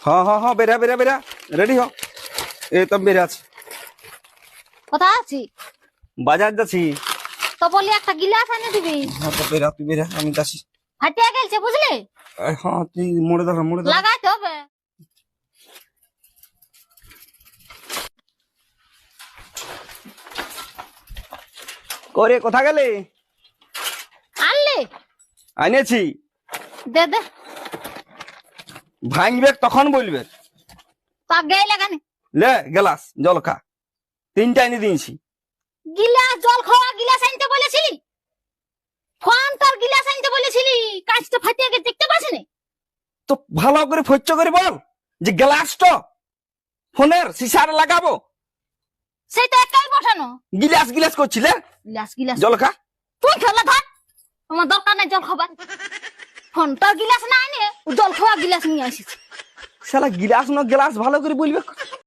হ্যাঁ হ্যাঁ হ্যাঁ বেরা বেরা বেরা রেডি হ। এই তো বেরা আছে, কোথায় আছি? বাজার যাচ্ছি। তো বলি একটা গিলাস এনে দিবি। হ্যাঁ তো বেরা, তুই বেরা, আমি যাচ্ছি। হাটিয়া গেলছে বুঝলি, হ্যাঁ তুই মোড়ে দাঁড়া, মোড়ে দাঁড়া। লাগাইতে হবে। করে কোথা গেলে? আনলি? আনেছি। দে দে। ভাঙবে তখন বলবে। তা গেলে কেন? লে গেলাস জল খা, তিনটা এনে দিয়েছি। গিলাস জল খাওয়া গিলাস আনতে বলেছিলি? ফোন তোর গিলাস আনতে বলেছিলি, কাজটা ফাটিয়ে গেছে দেখতে পাসনি? তো ভালো করে ফচ্চ করে বল যে গ্লাসটা ফোনের সিসার লাগাবো। সেটা একাই বসানো। গিলাস গিলাস করছিলে, গিলাস গিলাস জল খা। তুই খেলা ধর, আমার দরকার নাই জল খাবার। ফোন তোর গিলাস না এনে ও জল খাওয়া গিলাস নিয়ে আসিস। শালা গিলাস না গ্লাস ভালো করে বলবে।